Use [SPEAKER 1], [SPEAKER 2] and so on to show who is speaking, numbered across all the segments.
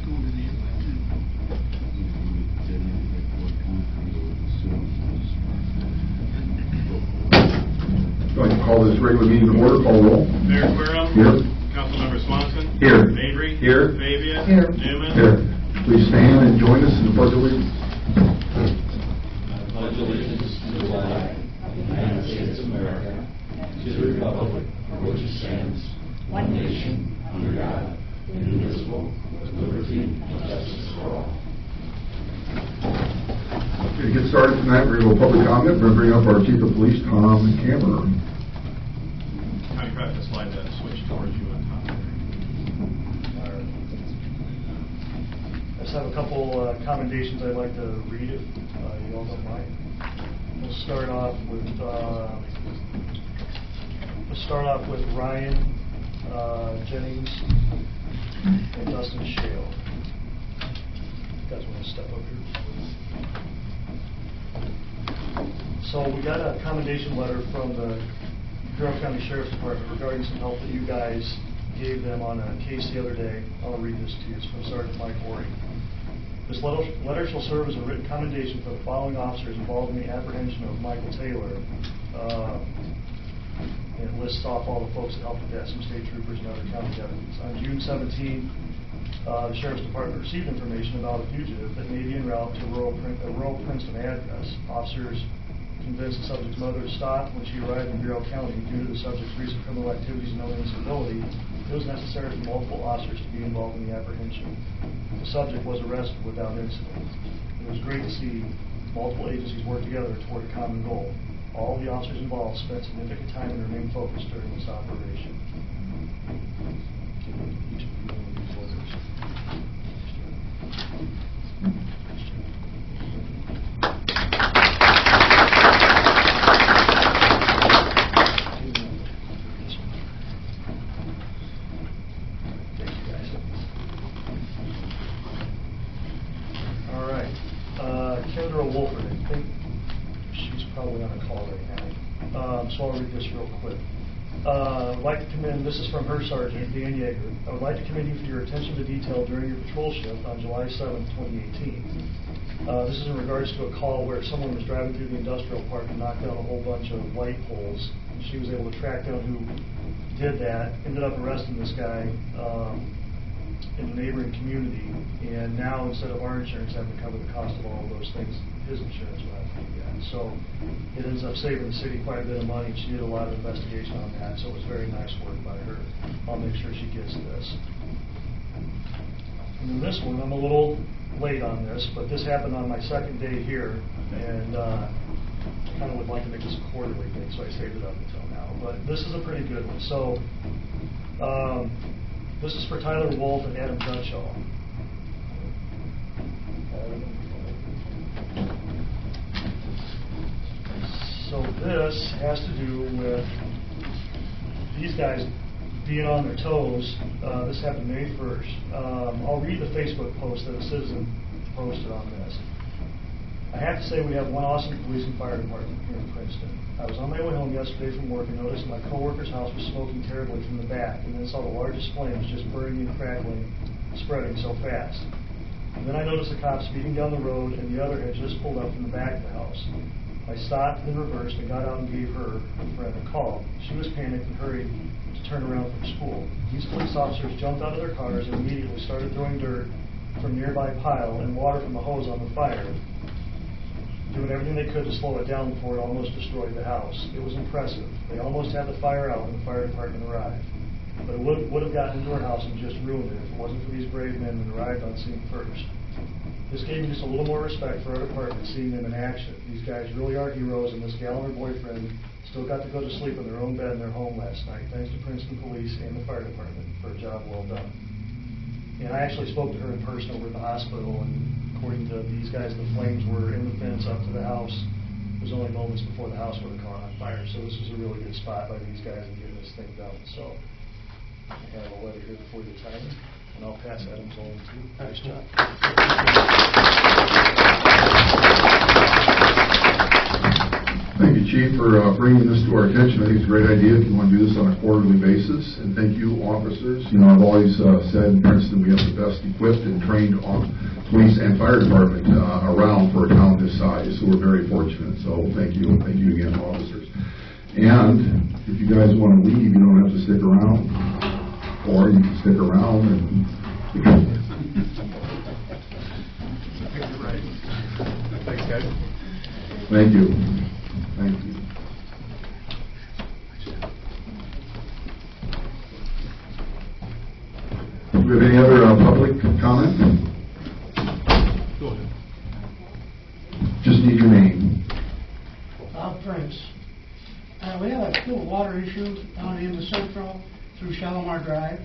[SPEAKER 1] I'd like to call this regular meeting to order. Call roll.
[SPEAKER 2] Mayor Querom.
[SPEAKER 1] Here.
[SPEAKER 2] Councilmember Swanson.
[SPEAKER 1] Here.
[SPEAKER 2] Mabry.
[SPEAKER 1] Here.
[SPEAKER 2] Fabia.
[SPEAKER 1] Here.
[SPEAKER 2] Newman.
[SPEAKER 1] Here. Please stand and join us in the Pledge of Allegiance.
[SPEAKER 3] I pledge allegiance to the flag of the United States of America, to the republic for which it stands, one nation, under God, indivisible, with liberty and justice for all.
[SPEAKER 1] Okay, to get started tonight, we're going to go public comment. We're going to bring up our Chief of Police, Tom Cameron.
[SPEAKER 2] Kind of practice slide that switch towards you on top.
[SPEAKER 4] I just have a couple commendations I'd like to read if you all don't mind. We'll start off with Ryan Jennings and Dustin Shale. You guys want to step up here? So we got a commendation letter from the Bureau County Sheriff's Department regarding some help that you guys gave them on a case the other day. I'll read this to you. It's from Sergeant Mike Horry. This letter shall serve as a written commendation for the following officers involved in the apprehension of Michael Taylor. And it lists off all the folks that helped with that, some state troopers and other county deputies. On June 17, the Sheriff's Department received information about a fugitive that may be en route to a rural Princeton address. Officers convinced the subject's mother to stop. When she arrived in Bureau County, due to the subject's recent criminal activities and known instability, it was necessary for multiple officers to be involved in the apprehension. The subject was arrested without incident. It was great to see multiple agencies work together toward a common goal. All the officers involved spent significant time and remained focused during this operation. Each of you one of these letters. So I'll read this real quick. I'd like to commend, this is from her sergeant, Dan Yeager. I would like to commend you for your attention to detail during your patrol shift on July 7, 2018. This is in regards to a call where someone was driving through the industrial park and knocked down a whole bunch of light poles. She was able to track down who did that, ended up arresting this guy in the neighboring community, and now instead of our insurance having to cover the cost of all of those things, his insurance will have to do that. So it ends up saving the city quite a bit of money. She did a lot of investigation on that, so it was very nice work by her. I'll make sure she gets this. And then this one, I'm a little late on this, but this happened on my second day here, and I kind of would like to make this a quarterly thing, so I saved it up until now. But this is a pretty good one. So this is for Tyler Wolf and Adam Dunshaw. So this has to do with these guys being on their toes. This happened May 1st. I'll read the Facebook post that a citizen posted on this. I have to say we have one awesome police and fire department here in Princeton. I was on my way home yesterday from work and noticed that my coworker's house was smoking terribly from the back, and then saw the largest flames just burning and crackling, spreading so fast. And then I noticed a cop speeding down the road, and the other had just pulled up from the back of the house. I stopped, then reversed, and got out and gave her friend a call. She was panicked and hurried to turn around from school. These police officers jumped out of their cars and immediately started throwing dirt from a nearby pile and water from a hose on the fire, doing everything they could to slow it down before it almost destroyed the house. It was impressive. They almost had the fire out when the fire department arrived. But it would have gotten into our house and just ruined it if it wasn't for these brave men that arrived on scene first. This gave me just a little more respect for our department, seeing them in action. These guys really are heroes, and this gal and her boyfriend still got to go to sleep in their own bed in their home last night, thanks to Princeton Police and the fire department for a job well done. And I actually spoke to her in person over at the hospital, and according to these guys, the flames were in the fence up to the house. It was only moments before the house would have caught on fire, so this was a really good spot by these guys in getting this thing done. So I have a letter here before you sign it, and I'll pass Adam's on to you. Nice job.
[SPEAKER 1] Thank you, Chief, for bringing this to our attention. I think it's a great idea if you want to do this on a quarterly basis. And thank you, officers. You know, I've always said in Princeton we have the best equipped and trained police and fire department around for a town this size. So we're very fortunate. So thank you again, officers. And if you guys want to leave, you don't have to stick around, or you can stick around and.
[SPEAKER 2] Thanks, guys.
[SPEAKER 1] Thank you. Thank you. Do we have any other public comment?
[SPEAKER 2] Go ahead.
[SPEAKER 1] Just need your name.
[SPEAKER 5] Prince. We have a little water issue down in the Central through Shalimar Drive,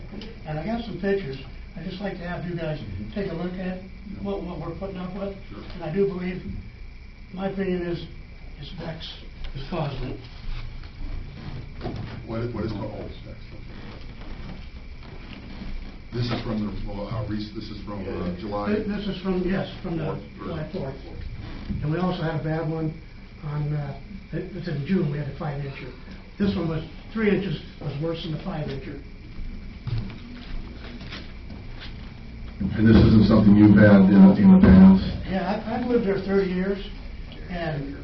[SPEAKER 5] and I got some pictures. I'd just like to have you guys take a look at what we're putting up with. And I do believe, my opinion is Bex is causing it.
[SPEAKER 1] What is the old specs? This is from the this is from July.
[SPEAKER 5] This is from the July 4th. And we also had a bad one on, it's in June, we had a 5-incher. This one was 3 inches, was worse than the 5-incher.
[SPEAKER 1] And this isn't something you've had in the past?
[SPEAKER 5] Yeah, I've lived there 30 years, and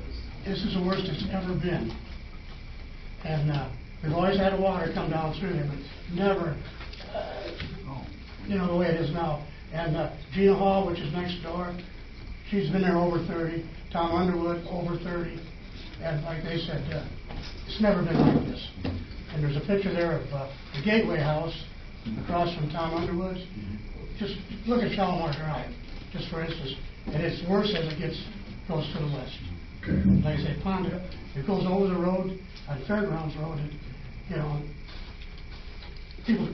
[SPEAKER 5] this is the worst it's ever been. And we've always had water come down through there, but never, the way it is now. And Gina Hall, which is next door, she's been there over 30. Tom Underwood, over 30. And like they said, it's never been like this. And there's a picture there of the Gateway House across from Tom Underwood's. Just look at Shalimar Drive, just for instance. And it's worse as it goes to the west.
[SPEAKER 1] Okay.
[SPEAKER 5] Like I say, Ponda, it goes over the road on Fairgrounds Road, and people,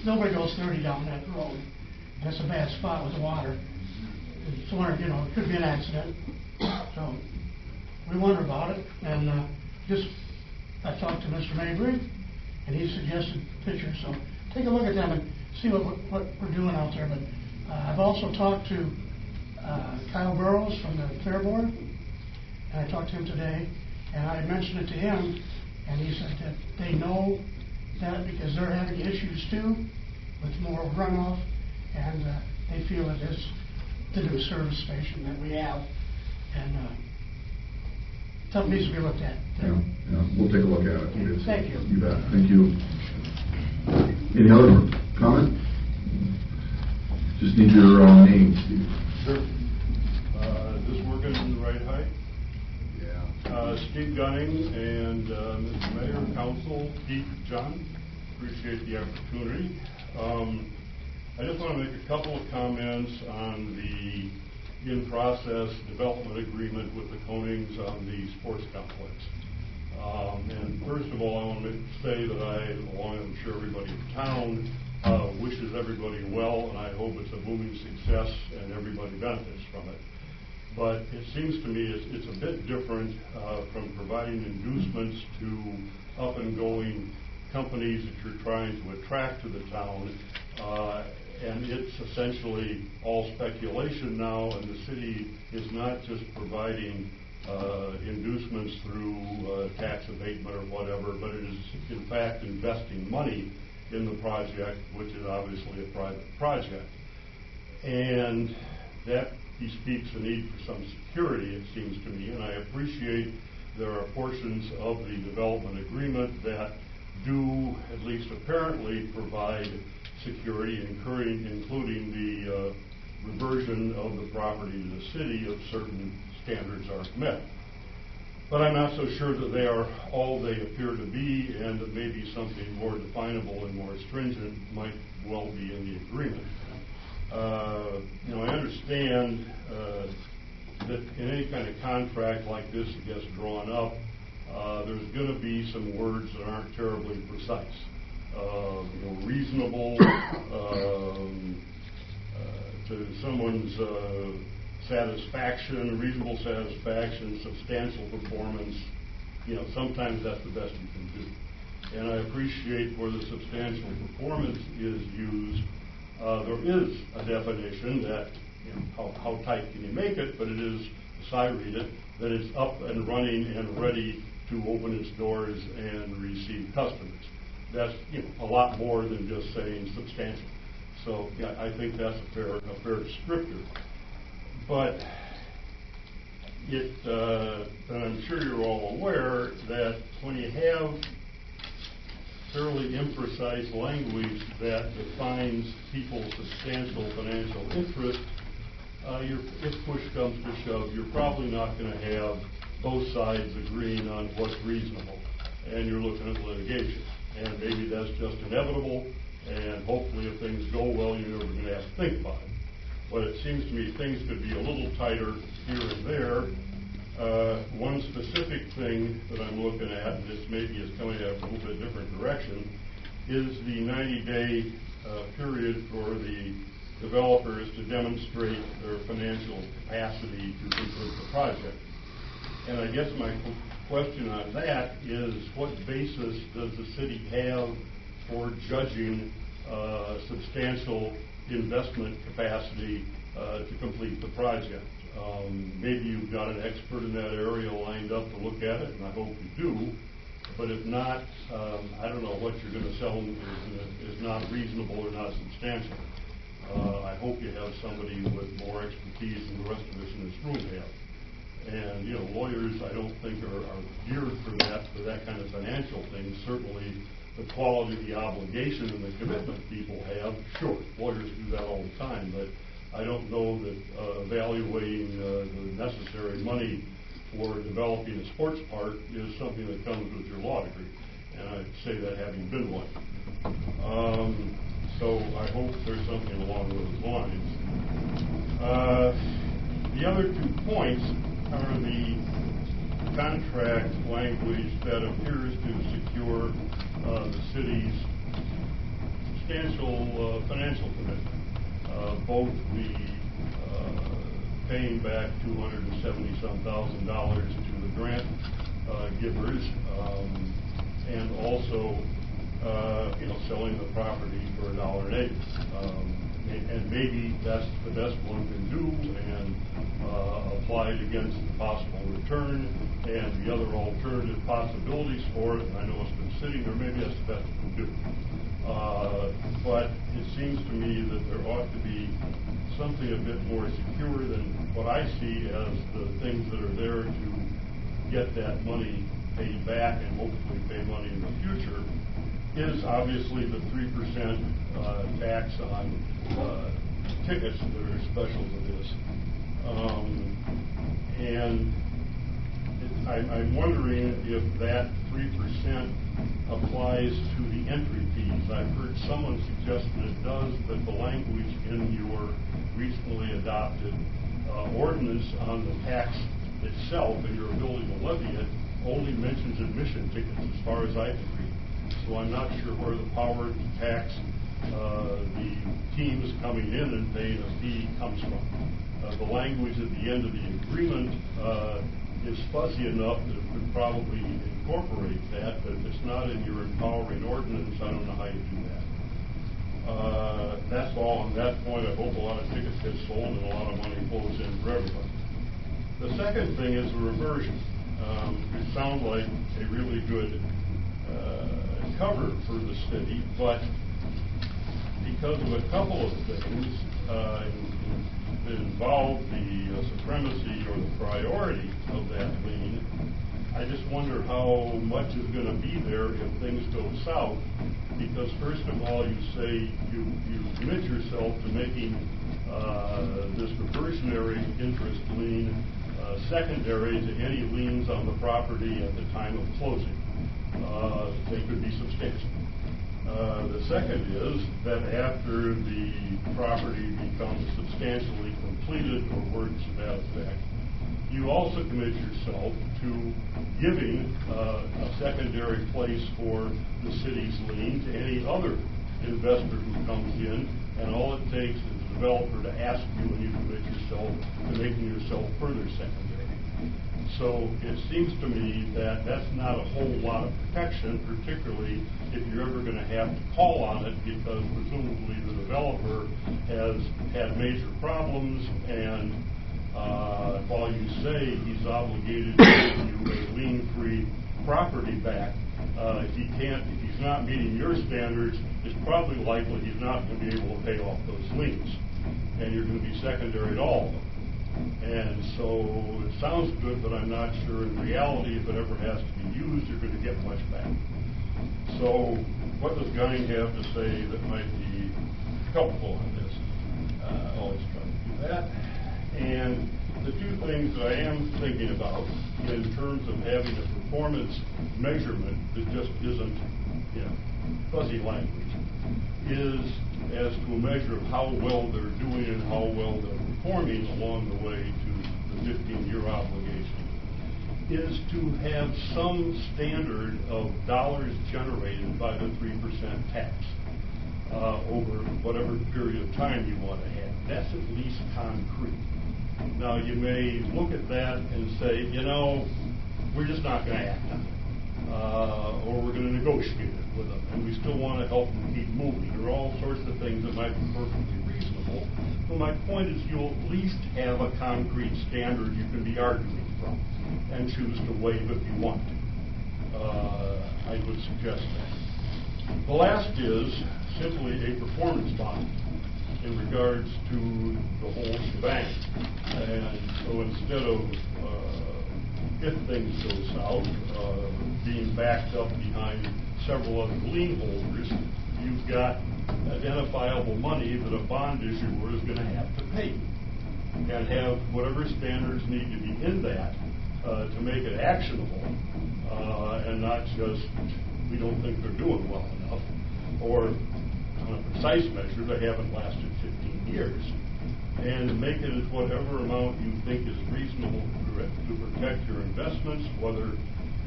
[SPEAKER 5] nobody goes 30 down that road. That's a bad spot with the water. It's wonder, it could be an accident. So we wonder about it, and I talked to Mr. Mabry, and he suggested pictures. So take a look at them and see what we're doing out there. But I've also talked to Kyle Burrows from the Fair Board, and I talked to him today, and I mentioned it to him, and he said that they know that because they're having issues too with more runoff, and they feel it is the new service station that we have, and something needs to be looked at.
[SPEAKER 1] Yeah, we'll take a look at it.
[SPEAKER 5] Okay, thank you.
[SPEAKER 1] You bet. Thank you. Any other comment? Just need your name, Steve.
[SPEAKER 6] Sure. Is this working in the right height?
[SPEAKER 1] Yeah.
[SPEAKER 6] Steve Gunning and Mr. Mayor, Council, Pete, John, appreciate the opportunity. I just want to make a couple of comments on the in-process development agreement with the Konings on the sports complex. And first of all, I want to say that along with I'm sure everybody in town, wishes everybody well, and I hope it's a booming success and everybody benefits from it. But it seems to me it's a bit different from providing inducements to up-and-going companies that you're trying to attract to the town. And it's essentially all speculation now, and the city is not just providing inducements through tax abatement or whatever, but it is in fact investing money in the project, which is obviously a private project. And that bespeaks the need for some security, it seems to me, and I appreciate there are portions of the development agreement that do, at least apparently, provide security, including the reversion of the property to the city if certain standards are met. But I'm not so sure that they are all they appear to be, and that maybe something more definable and more stringent might well be in the agreement. I understand that in any kind of contract like this that gets drawn up, there's going to be some words that aren't terribly precise. Reasonable to someone's satisfaction, reasonable satisfaction, substantial performance. Sometimes that's the best you can do. And I appreciate where the substantial performance is used. There is a definition that, how tight can you make it, but it is as I read it, that it's up and running and ready to open its doors and receive customers. That's, a lot more than just saying substantial. So yeah, I think that's a fair descriptor. But and I'm sure you're all aware that when you have fairly imprecise language that defines people's substantial financial interest, if push comes to shove, you're probably not going to have both sides agreeing on what's reasonable, and you're looking at litigation. And maybe that's just inevitable, and hopefully if things go well, you're never going to have to think about it. But it seems to me things could be a little tighter here and there. One specific thing that I'm looking at, and this maybe is coming out of a little bit different direction, is the 90-day period for the developers to demonstrate their financial capacity to complete the project. And I guess my question on that is, what basis does the city have for judging substantial investment capacity to complete the project? Maybe you've got an expert in that area lined up to look at it, and I hope you do. But if not, I don't know what you're going to sell them is not reasonable or not substantial. I hope you have somebody with more expertise than the rest of us in this room have. And, lawyers, I don't think are geared for that kind of financial thing. Certainly the quality of the obligation and the commitment people have, sure, lawyers do that all the time, but I don't know that evaluating the necessary money for developing a sports park is something that comes with your law degree. And I say that having been one. So I hope there's something along those lines. The other 2 points are the contract language that appears to secure the city's substantial financial commitment. Both the paying back $270,000 to the grant givers, and also selling the property for $1 an acre. And maybe that's the best one can do, and apply it against the possible return and the other alternative possibilities for it. I know it's been sitting there, maybe that's the best it can do. But it seems to me that there ought to be something a bit more secure than what I see as the things that are there to get that money paid back and hopefully pay money in the future, is obviously the 3% tax on tickets that are special to this. And I'm wondering if that 3% applies to the entry fees. I've heard someone suggest that it does, but the language in your recently adopted ordinance on the tax itself and your ability to levy it only mentions admission tickets as far as I can read. So I'm not sure where the power to tax the teams coming in and paying a fee comes from. The language at the end of the agreement is fuzzy enough that it would probably incorporate that, but if it's not in your empowering ordinance, I don't know how you do that. That's all on that point. I hope a lot of tickets get sold and a lot of money flows in for everybody. The second thing is the reversion. It sounds like a really good cover for the city, but because of a couple of things that involve the supremacy or the priority of that lien, I just wonder how much is going to be there if things go south. Because first of all, you say you commit yourself to making this reversionary interest lien secondary to any liens on the property at the time of closing. They could be substantial. The second is that after the property becomes substantially completed or words to that effect, you also commit yourself to giving a secondary place for the city's lien to any other investor who comes in, and all it takes is the developer to ask you and you commit yourself to making yourself further secondary. So it seems to me that that's not a whole lot of protection, particularly if you're ever going to have to call on it, because presumably the developer has had major problems and While you say he's obligated to give you a lien-free property back, if he's not meeting your standards, it's probably likely he's not going to be able to pay off those liens, and you're going to be secondary to all of them. And so it sounds good, but I'm not sure in reality if it ever has to be used, you're going to get much back. So what does Gunning have to say that might be helpful on this? Always try to do that. And the two things that I am thinking about in terms of having a performance measurement that just isn't, fuzzy language, is as to a measure of how well they're doing and how well they're performing along the way to the 15-year obligation, is to have some standard of dollars generated by the 3% tax over whatever period of time you want to have. That's at least concrete. Now, you may look at that and say, we're just not going to act on it, or we're going to negotiate it with them, and we still want to help them keep moving. There are all sorts of things that might be perfectly reasonable. But my point is you'll at least have a concrete standard you can be arguing from and choose to waive if you want to. I would suggest that. The last is simply a performance bond in regards to the whole shebang. And so instead of, if things go south, being backed up behind several other lien holders, you've got identifiable money that a bond issuer is going to have to pay, and have whatever standards need to be in that to make it actionable, and not just, we don't think they're doing well enough, or on a precise measure, they haven't lasted 15 years, and make it at whatever amount you think is reasonable to protect your investments, whether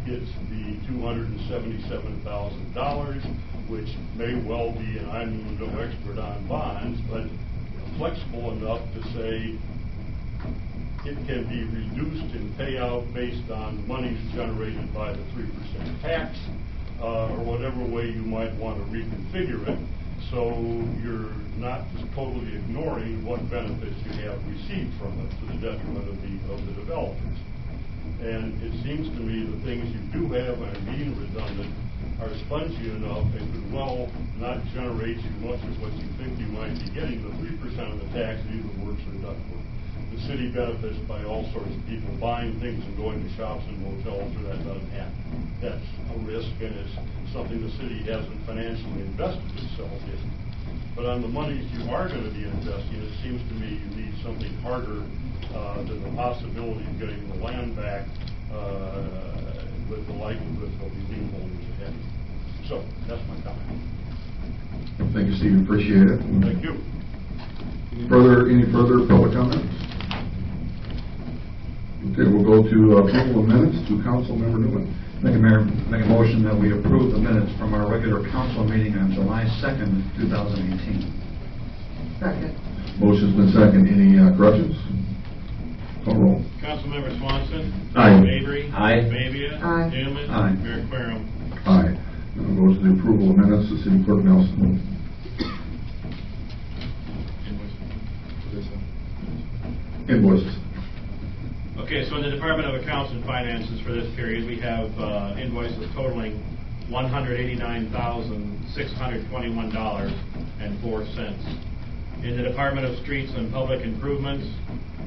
[SPEAKER 6] it's the $277,000, which may well be, and I'm no expert on bonds, but flexible enough to say it can be reduced in payout based on monies generated by the 3% tax, or whatever way you might want to reconfigure it, so you're not just totally ignoring what benefits you have received from it to the detriment of the developers. And it seems to me the things you do have, and are being redundant, are spongy enough and could well not generate you much of what you think you might be getting. The 3% of the tax either works or doesn't work. The city benefits by all sorts of people buying things and going to shops and motels where that doesn't happen. That's a risk, and it's something the city hasn't financially invested itself in. But on the monies you are going to be investing, it seems to me you need something harder than the possibility of getting the land back with the likelihood there'll be lien holders ahead. So that's my comment.
[SPEAKER 1] Thank you, Steve. Appreciate it.
[SPEAKER 6] Thank you.
[SPEAKER 1] Any further public comments? Okay, we'll go to approval of minutes to Councilmember Newman.
[SPEAKER 7] Thank you, Mayor. Make a motion that we approve the minutes from our regular council meeting on July 2nd, 2018.
[SPEAKER 8] Second.
[SPEAKER 1] Motion's been second. Any corrections? Call roll.
[SPEAKER 2] Councilmember Swanson.
[SPEAKER 1] Aye.
[SPEAKER 2] Mabry.
[SPEAKER 7] Aye.
[SPEAKER 2] Fabia.
[SPEAKER 8] Aye.
[SPEAKER 2] Newman.
[SPEAKER 7] Aye.
[SPEAKER 2] Mayor Querem.
[SPEAKER 1] Aye. Now we'll go to the approval of minutes to City Clerk Nelson. Invoices.
[SPEAKER 2] Okay, so in the Department of Accounts and Finances for this period, we have invoices totaling $189,621.04. In the Department of Streets and Public Improvements,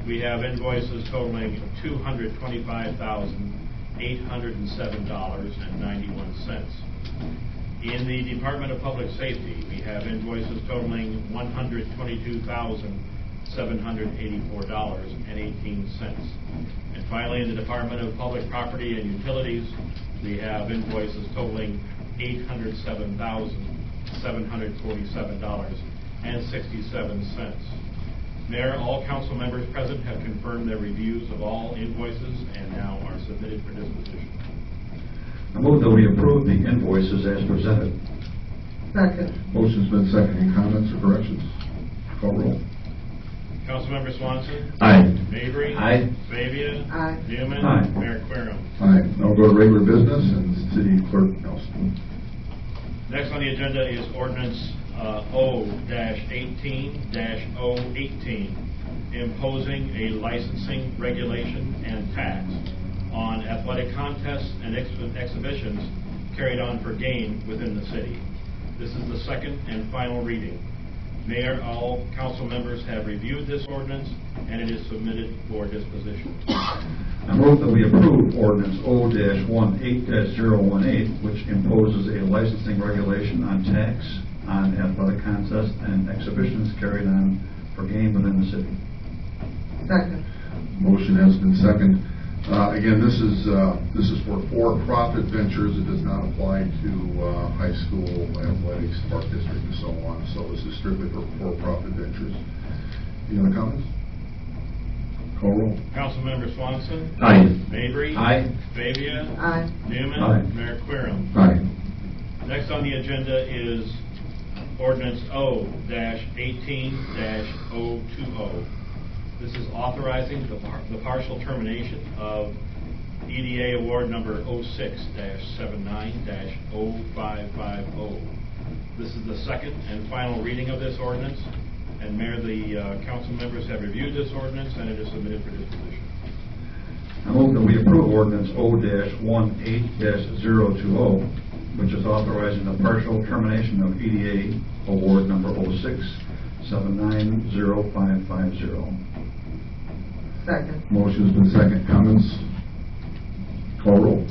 [SPEAKER 2] we have invoices totaling $225,807.91. In the Department of Public Safety, we have invoices totaling $122,784.18. And finally, in the Department of Public Property and Utilities, we have invoices totaling $807,747.67. Mayor, all council members present have confirmed their reviews of all invoices and now are submitted for disposition.
[SPEAKER 7] I move that we approve the invoices as presented.
[SPEAKER 8] Second.
[SPEAKER 1] Motion's been second. Any comments or corrections? Call roll.
[SPEAKER 2] Councilmember Swanson.
[SPEAKER 7] Aye.
[SPEAKER 2] Mabry.
[SPEAKER 7] Aye.
[SPEAKER 2] Fabia.
[SPEAKER 8] Aye.
[SPEAKER 2] Newman.
[SPEAKER 7] Aye.
[SPEAKER 2] Mayor Querem.
[SPEAKER 1] Aye. Now we'll go to regular business and City Clerk Nelson.
[SPEAKER 2] Next on the agenda is ordinance O-18-018. imposing a licensing regulation and tax on athletic contests and exhibitions carried on for gain within the city. This is the second and final reading. Mayor, all council members have reviewed this ordinance, and it is submitted for disposition.
[SPEAKER 7] I move that we approve ordinance O-18-018, which imposes a licensing regulation on tax on athletic contests and exhibitions carried on for gain within the city.
[SPEAKER 8] Second.
[SPEAKER 1] Motion has been seconded. Again, this is for for-profit ventures. It does not apply to high school athletics, park district, and so on. So this is strictly for for-profit ventures. Any other comments? Call roll.
[SPEAKER 2] Councilmember Swanson.
[SPEAKER 7] Aye.
[SPEAKER 2] Mabry.
[SPEAKER 7] Aye.
[SPEAKER 2] Fabia.
[SPEAKER 8] Aye.
[SPEAKER 2] Newman.
[SPEAKER 7] Aye.
[SPEAKER 2] Mayor Querem.
[SPEAKER 1] Aye.
[SPEAKER 2] Next on the agenda is ordinance O-18-020. This is authorizing the partial termination of EDA award number 06-79-0550. This is the second and final reading of this ordinance, and Mayor, the council members have reviewed this ordinance, and it is submitted for disposition.
[SPEAKER 7] I move that we approve ordinance O-18-020, which is authorizing the partial termination of EDA award number 06-79-0550.
[SPEAKER 8] Second.
[SPEAKER 1] Motion's been seconded. Comments? Call roll.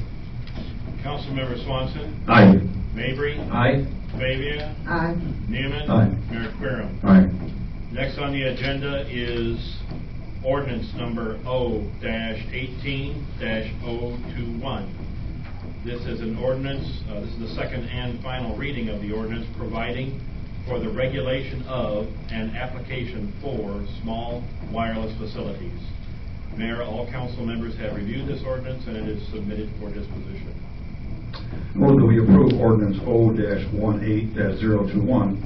[SPEAKER 2] Councilmember Swanson.
[SPEAKER 7] Aye.
[SPEAKER 2] Mabry.
[SPEAKER 7] Aye.
[SPEAKER 2] Fabia.
[SPEAKER 8] Aye.
[SPEAKER 2] Newman.
[SPEAKER 7] Aye.
[SPEAKER 2] Mayor Querem.
[SPEAKER 1] Aye.
[SPEAKER 2] Next on the agenda is ordinance number O-18-021. This is an ordinance, this is the second and final reading of the ordinance providing for the regulation of and application for small wireless facilities. Mayor, all council members have reviewed this ordinance, and it is submitted for disposition.
[SPEAKER 7] Move that we approve ordinance O-18-021,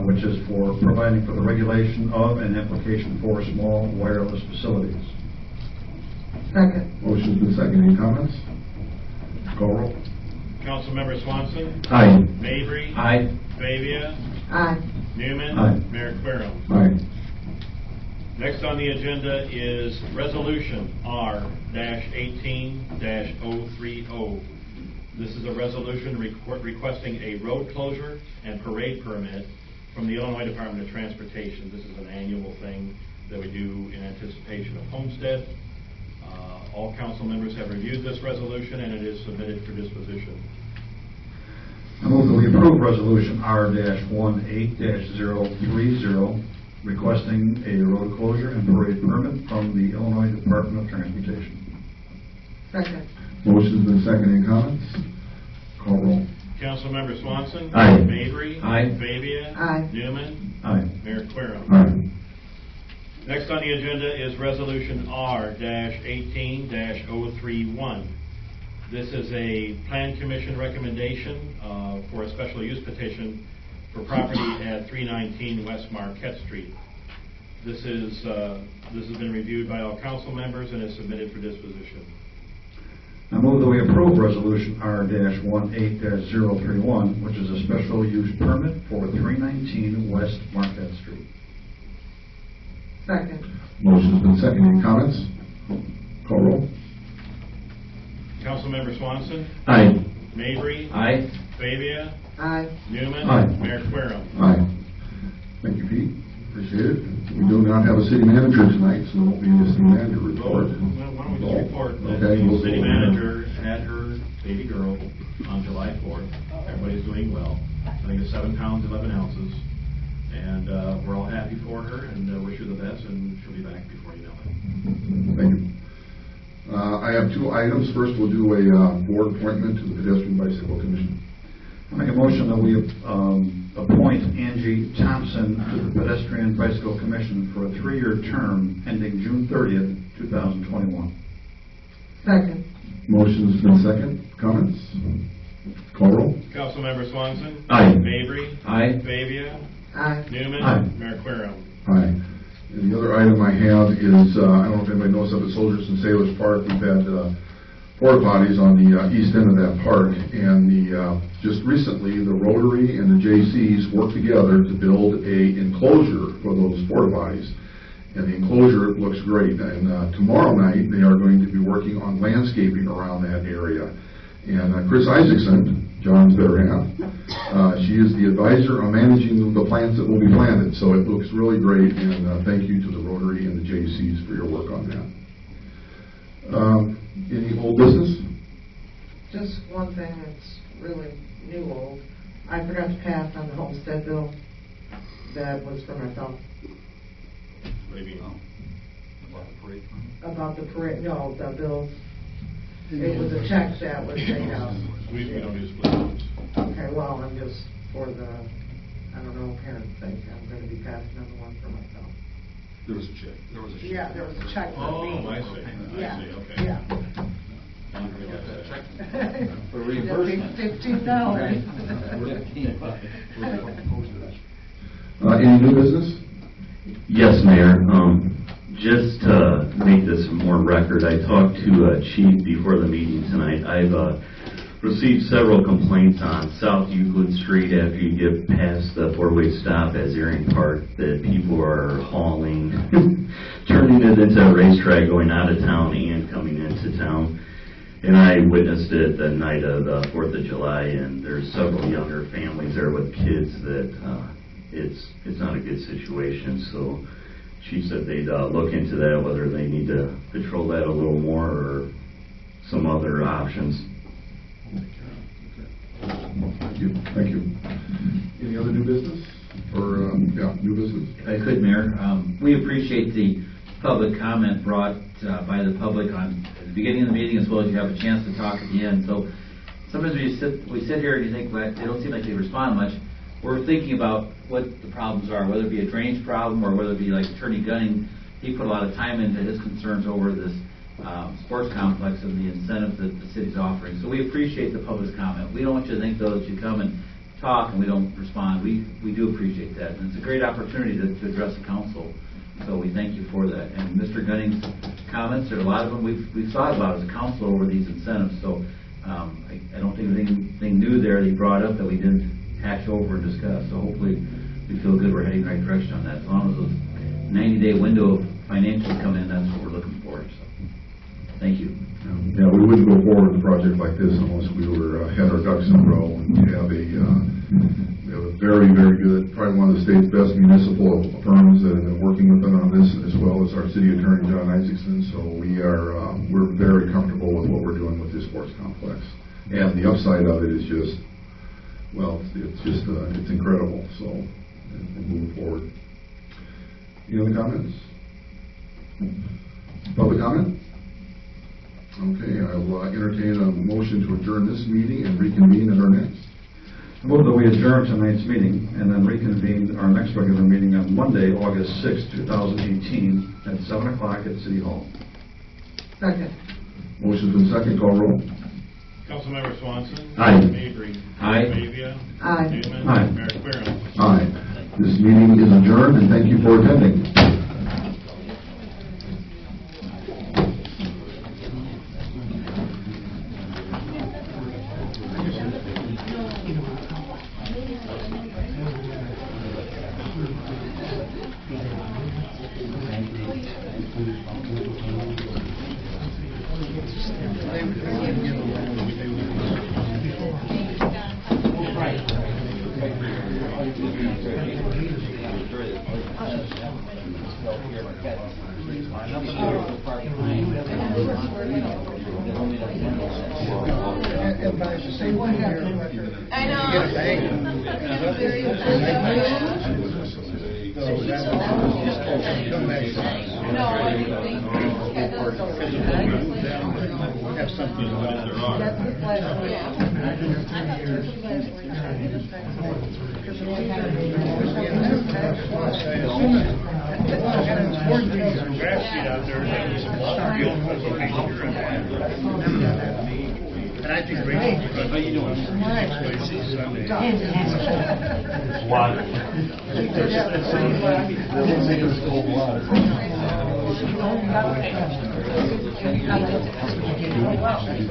[SPEAKER 7] which is for providing for the regulation of and application for small wireless facilities.
[SPEAKER 8] Second.
[SPEAKER 1] Motion's been seconded. Any comments? Call roll.
[SPEAKER 2] Councilmember Swanson.
[SPEAKER 7] Aye.
[SPEAKER 2] Mabry.
[SPEAKER 7] Aye.
[SPEAKER 2] Fabia.
[SPEAKER 8] Aye.
[SPEAKER 2] Newman.
[SPEAKER 7] Aye.
[SPEAKER 2] Mayor Querem.
[SPEAKER 1] Aye.
[SPEAKER 2] Next on the agenda is Resolution R-18-030. This is a resolution requesting a road closure and parade permit from the Illinois Department of Transportation. This is an annual thing that we do in anticipation of Homestead. All council members have reviewed this resolution, and it is submitted for disposition.
[SPEAKER 7] I move that we approve resolution R-18-030, requesting a road closure and parade permit from the Illinois Department of Transportation.
[SPEAKER 8] Second.
[SPEAKER 1] Motion's been seconded. Any comments? Call roll.
[SPEAKER 2] Councilmember Swanson.
[SPEAKER 7] Aye.
[SPEAKER 2] Mabry.
[SPEAKER 7] Aye.
[SPEAKER 2] Fabia.
[SPEAKER 8] Aye.
[SPEAKER 2] Newman.
[SPEAKER 7] Aye.
[SPEAKER 2] Mayor Querem.
[SPEAKER 1] Aye.
[SPEAKER 2] Next on the agenda is Resolution R-18-031. This is a Plan Commission recommendation for a special use petition for property at 319 West Marquette Street. This has been reviewed by all council members and is submitted for disposition.
[SPEAKER 7] I move that we approve resolution R-18-031, which is a special use permit for 319 West Marquette Street.
[SPEAKER 8] Second.
[SPEAKER 1] Motion's been seconded. Any comments? Call roll.
[SPEAKER 2] Councilmember Swanson.
[SPEAKER 7] Aye.
[SPEAKER 2] Mabry.
[SPEAKER 7] Aye.
[SPEAKER 2] Fabia.
[SPEAKER 8] Aye.
[SPEAKER 2] Newman.
[SPEAKER 7] Aye.
[SPEAKER 2] Mayor Querem.
[SPEAKER 1] Aye. Thank you, Pete. Appreciate it. We do not have a city manager tonight, so there won't be a city manager report.
[SPEAKER 2] Well, why don't we just report that
[SPEAKER 1] Okay,
[SPEAKER 2] the
[SPEAKER 1] we'll
[SPEAKER 2] city
[SPEAKER 1] go there.
[SPEAKER 2] manager had her baby girl on July 4th. Everybody's doing well. I think it's 7 pounds, 11 ounces. And we're all happy for her and wish her the best, and she'll be back before you know it.
[SPEAKER 1] Thank you. I have 2 items. First, we'll do a board appointment to the Pedestrian Bicycle Commission.
[SPEAKER 7] I make a motion that we appoint Angie Thompson to the Pedestrian Bicycle Commission for a 3-year term ending June 30th, 2021.
[SPEAKER 8] Second.
[SPEAKER 1] Motion's been seconded. Comments? Call roll.
[SPEAKER 2] Councilmember Swanson.
[SPEAKER 7] Aye.
[SPEAKER 2] Mabry.
[SPEAKER 7] Aye.
[SPEAKER 2] Fabia.
[SPEAKER 8] Aye.
[SPEAKER 2] Newman.
[SPEAKER 7] Aye.
[SPEAKER 2] Mayor Querem.
[SPEAKER 1] Aye. And the other item I have is, I don't know if anybody knows up at Soldiers and Sailors Park, we've had porta potties on the east end of that park, and just recently the Rotary and the JCs worked together to build a enclosure for those porta potties. And the enclosure looks great. And tomorrow night, they are going to be working on landscaping around that area. And Chris Isaacson, John's better half, she is the advisor on managing the plants that will be planted. So it looks really great, and thank you to the Rotary and the JCs for your work on that. Any old business?
[SPEAKER 8] Just one thing that's really new old. I forgot to pass on the homestead bill. That was for myself.
[SPEAKER 2] What do you mean?
[SPEAKER 8] About the parade, no, the bill. It was a check that was paid out.
[SPEAKER 2] We don't do split votes.
[SPEAKER 8] Okay, well, I'm just, for the, I don't know, parents' sake, I'm going to be passing on the one for myself.
[SPEAKER 6] There was a check.
[SPEAKER 8] Yeah, there was a check for me.
[SPEAKER 2] Oh, I see.
[SPEAKER 8] Yeah,
[SPEAKER 2] I see, okay.
[SPEAKER 8] yeah.
[SPEAKER 2] I didn't realize that.
[SPEAKER 3] For reimbursement.
[SPEAKER 8] $15.
[SPEAKER 1] Any new business?
[SPEAKER 9] Yes, Mayor. Just to make this more record, I talked to Chief before the meeting tonight. I've received several complaints on South Euclid Street after you get past the four-way stop at Zarian Park that people are hauling, turning it into a racetrack going out of town and coming into town. And I witnessed it the night of the 4th of July, and there's several younger families there with kids that it's not a good situation. So she said they'd look into that, whether they need to patrol that a little more or some other options.
[SPEAKER 1] Thank you. Thank you. Any other new business? Or, new business?
[SPEAKER 10] If I could, Mayor, we appreciate the public comment brought by the public at the beginning of the meeting, as well as you have a chance to talk at the end. So sometimes we sit here and you think, well, they don't seem like they respond much. We're thinking about what the problems are, whether it be a drainage problem or whether it be like Attorney Gunning. He put a lot of time into his concerns over this sports complex and the incentives that the city's offering. So we appreciate the public's comment. We don't want you to think, though, that you come and talk and we don't respond. We do appreciate that. And it's a great opportunity to address the council. So we thank you for that. And Mr. Gunning's comments, there are a lot of them we've thought about as a council over these incentives. So I don't think there's anything new there that he brought up that we didn't hash over and discuss. So hopefully we feel good we're heading in the right direction on that. As long as those 90-day window of financials come in, that's what we're looking for. So thank you.
[SPEAKER 1] Yeah, we wouldn't go forward with a project like this unless we had our ducks in a row. And we have a very, very good, probably one of the state's best municipal firms that have been working with us on this, as well as our city attorney, John Isaacson. So we're very comfortable with what we're doing with this sports complex. And the upside of it is just, well, it's incredible. So we'll move forward. Any other comments? Public comment? Okay, I will entertain a motion to adjourn this meeting and reconvene at our next.
[SPEAKER 7] I move that we adjourn tonight's meeting and then reconvene our next regular meeting on Monday, August 6, 2018 at 7 o'clock at City Hall.
[SPEAKER 8] Second.
[SPEAKER 1] Motion's been second. Call roll.
[SPEAKER 2] Councilmember Swanson.
[SPEAKER 9] Aye.
[SPEAKER 2] Mabry.
[SPEAKER 10] Aye.
[SPEAKER 2] Mavia.
[SPEAKER 8] Aye.
[SPEAKER 2] Newman.
[SPEAKER 1] Aye.
[SPEAKER 2] Mayor Querom.
[SPEAKER 1] Aye. This meeting is adjourned, and thank you for attending.
[SPEAKER 4] And I think Rachel's good. How you doing? Water.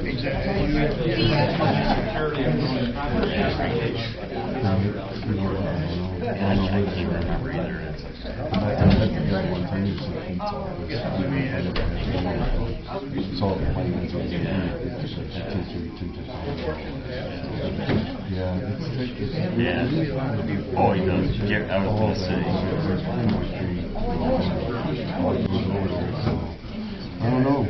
[SPEAKER 4] Exactly.
[SPEAKER 11] Yeah. Oh, he does. I was going to say.
[SPEAKER 12] I don't know.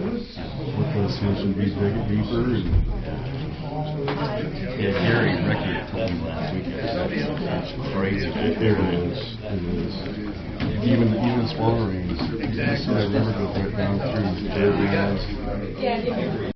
[SPEAKER 12] What the should be deeper.
[SPEAKER 11] Yeah, Gary and Ricky told me last week. That's crazy.
[SPEAKER 12] It is. Even smaller rains. Exactly. That river goes right down through.